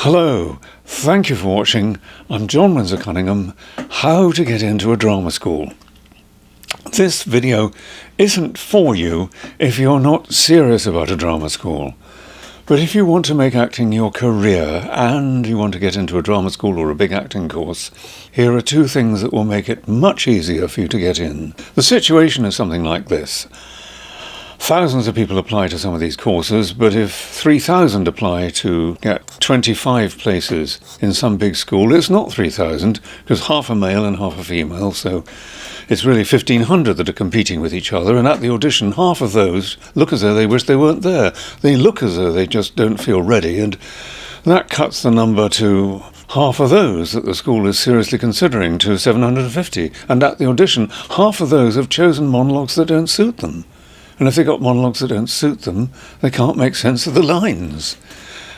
Hello, thank you for watching. I'm John Windsor-Cunningham, How to Get Into a Drama School. This video isn't for you if you're not serious about a drama school. But if you want to make acting your career and you want to get into a drama school or a big acting course, here are two things that will make it much easier for you to get in. The situation is something like this. Thousands of people apply to some of these courses, but if 3,000 apply to get 25 places in some big school, it's not 3,000, because half are male and half are female, so it's really 1,500 that are competing with each other, and at the audition, half of those look as though they wish they weren't there. They look as though they just don't feel ready, and that cuts the number to half of those that the school is seriously considering, to 750, and at the audition, half of those have chosen monologues that don't suit them. And if they've got monologues that don't suit them, they can't make sense of the lines.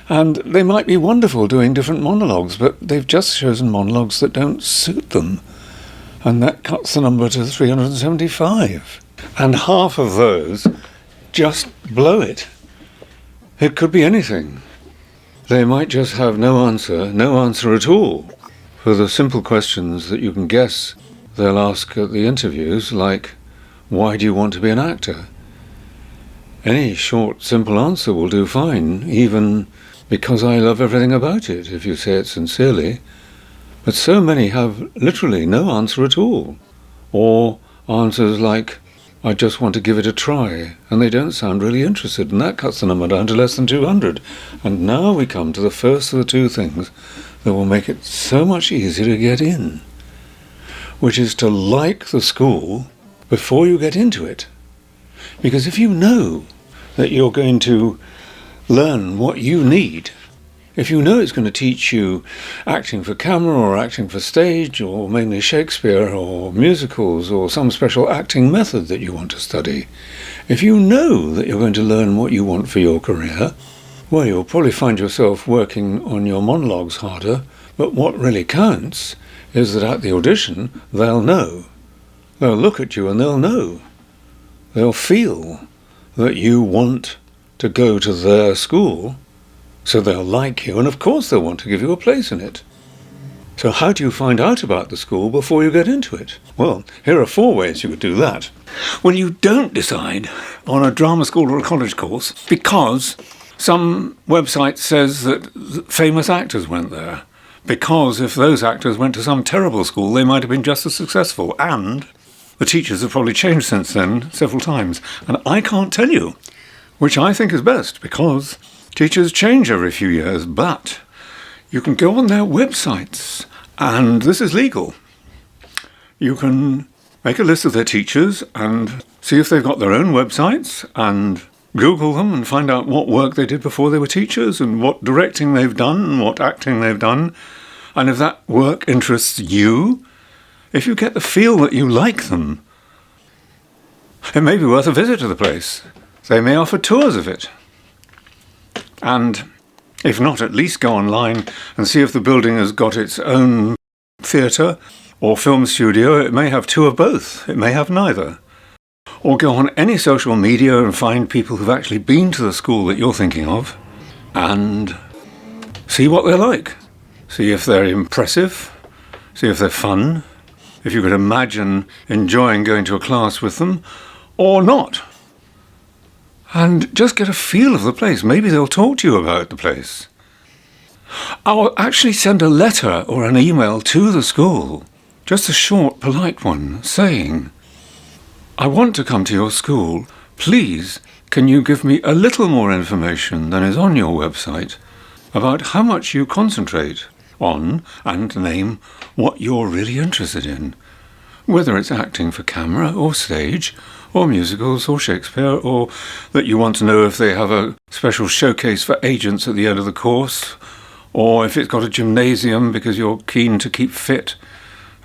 And they might be wonderful doing different monologues, but they've just chosen monologues that don't suit them. And that cuts the number to 375. And half of those just blow it. It could be anything. They might just have no answer at all, for the simple questions that you can guess they'll ask at the interviews, like, why do you want to be an actor? Any short, simple answer will do fine, even because I love everything about it, if you say it sincerely. But so many have literally no answer at all. Or answers like, I just want to give it a try, and they don't sound really interested, and that cuts the number down to less than 200. And now we come to the first of the two things that will make it so much easier to get in, which is to like the school before you get into it. Because if you know that you're going to learn what you need, if you know it's going to teach you acting for camera or acting for stage or mainly Shakespeare or musicals or some special acting method that you want to study, if you know that you're going to learn what you want for your career, well, you'll probably find yourself working on your monologues harder, but what really counts is that at the audition, they'll know. They'll look at you and they'll know. They'll feel that you want to go to their school, so they'll like you, and of course they'll want to give you a place in it. So how do you find out about the school before you get into it? Well, here are 4 ways you could do that. Well, you don't decide on a drama school or a college course because some website says that famous actors went there. Because if those actors went to some terrible school, they might have been just as successful, and the teachers have probably changed since then several times, and I can't tell you which I think is best, because teachers change every few years, but you can go on their websites, and this is legal. You can make a list of their teachers and see if they've got their own websites, and Google them and find out what work they did before they were teachers, and what directing they've done, and what acting they've done, and if that work interests you, if you get the feel that you like them, it may be worth a visit to the place. They may offer tours of it. And if not, at least go online and see if the building has got its own theatre or film studio. It may have 2 of both. It may have neither. Or go on any social media and find people who've actually been to the school that you're thinking of and see what they're like. See if they're impressive. See if they're fun. If you could imagine enjoying going to a class with them, or not. And just get a feel of the place. Maybe they'll talk to you about the place. Or actually send a letter or an email to the school, just a short, polite one, saying, I want to come to your school. Please, can you give me a little more information than is on your website about how much you concentrate on, and name what you're really interested in, whether it's acting for camera or stage or musicals or Shakespeare, or that you want to know if they have a special showcase for agents at the end of the course, or if it's got a gymnasium because you're keen to keep fit,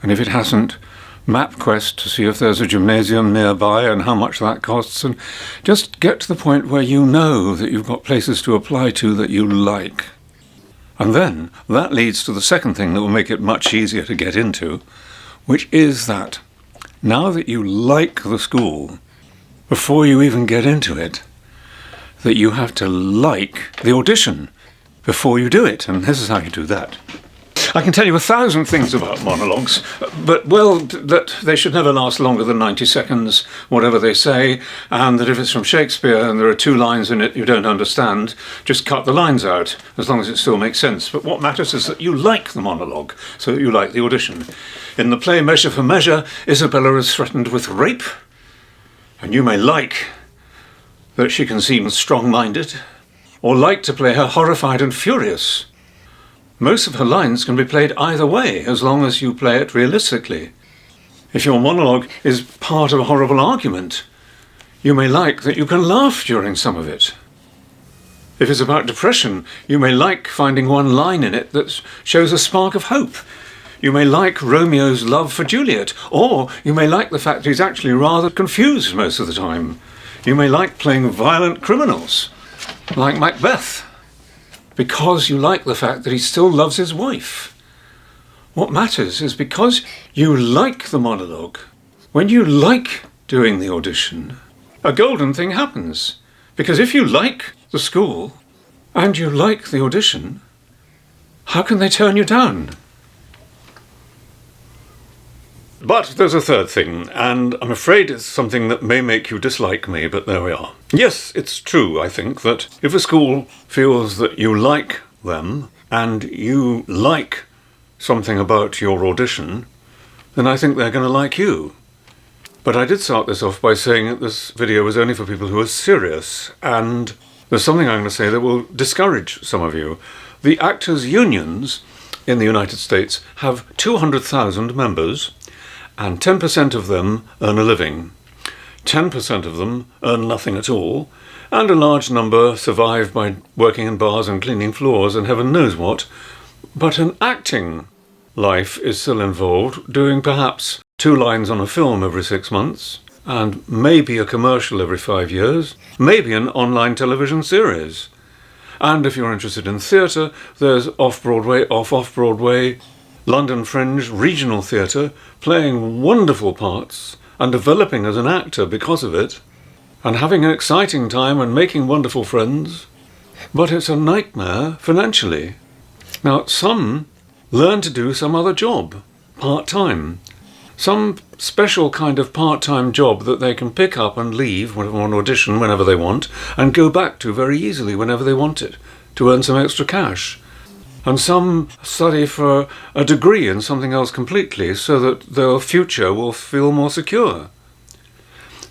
and if it hasn't, MapQuest to see if there's a gymnasium nearby and how much that costs, and just get to the point where you know that you've got places to apply to that you like. And then that leads to the second thing that will make it much easier to get into, which is that now that you like the school, before you even get into it, that you have to like the audition. before you do it, and this is how you do that. I can tell you 1,000 things about monologues, but, well, that they should never last longer than 90 seconds, whatever they say, and that if it's from Shakespeare and there are 2 lines in it you don't understand, just cut the lines out, as long as it still makes sense. But what matters is that you like the monologue, so that you like the audition. In the play Measure for Measure, Isabella is threatened with rape, and you may like that she can seem strong-minded, or like to play her horrified and furious. Most of her lines can be played either way, as long as you play it realistically. If your monologue is part of a horrible argument, you may like that you can laugh during some of it. If it's about depression, you may like finding one line in it that shows a spark of hope. You may like Romeo's love for Juliet, or you may like the fact he's actually rather confused most of the time. You may like playing violent criminals, like Macbeth, because you like the fact that he still loves his wife. What matters is because you like the monologue, when you like doing the audition, a golden thing happens. Because if you like the school and you like the audition, how can they turn you down? But there's a third thing, and I'm afraid it's something that may make you dislike me, but there we are. Yes, it's true, I think, that if a school feels that you like them and you like something about your audition, then I think they're going to like you. But I did start this off by saying that this video was only for people who are serious, and there's something I'm going to say that will discourage some of you. The actors' unions in the United States have 200,000 members, and 10% of them earn a living. 10% of them earn nothing at all, and a large number survive by working in bars and cleaning floors and heaven knows what. But an acting life is still involved, doing perhaps 2 lines on a film every 6 months, and maybe a commercial every 5 years, maybe an online television series. And if you're interested in theatre, there's off-Broadway, off-Broadway, London Fringe, regional theatre, playing wonderful parts and developing as an actor because of it, and having an exciting time and making wonderful friends. But it's a nightmare financially. Now, some learn to do some other job, part-time. Some special kind of part-time job that they can pick up and leave on audition whenever they want, and go back to very easily whenever they want it, to earn some extra cash. And some study for a degree in something else completely so that their future will feel more secure.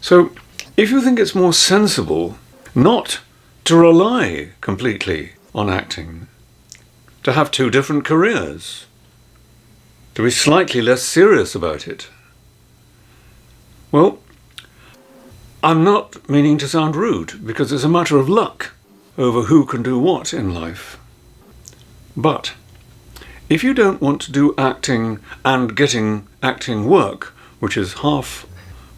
So if you think it's more sensible not to rely completely on acting, to have 2 different careers, to be slightly less serious about it, well, I'm not meaning to sound rude, because it's a matter of luck over who can do what in life. But if you don't want to do acting and getting acting work, which is half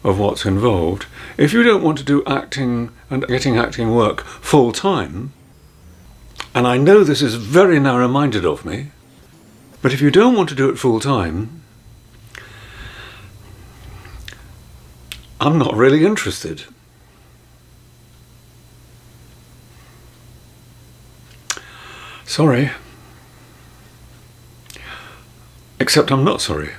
of what's involved, if you don't want to do acting and getting acting work full time, and I know this is very narrow-minded of me, but if you don't want to do it full time, I'm not really interested. Sorry. Except I'm not sorry.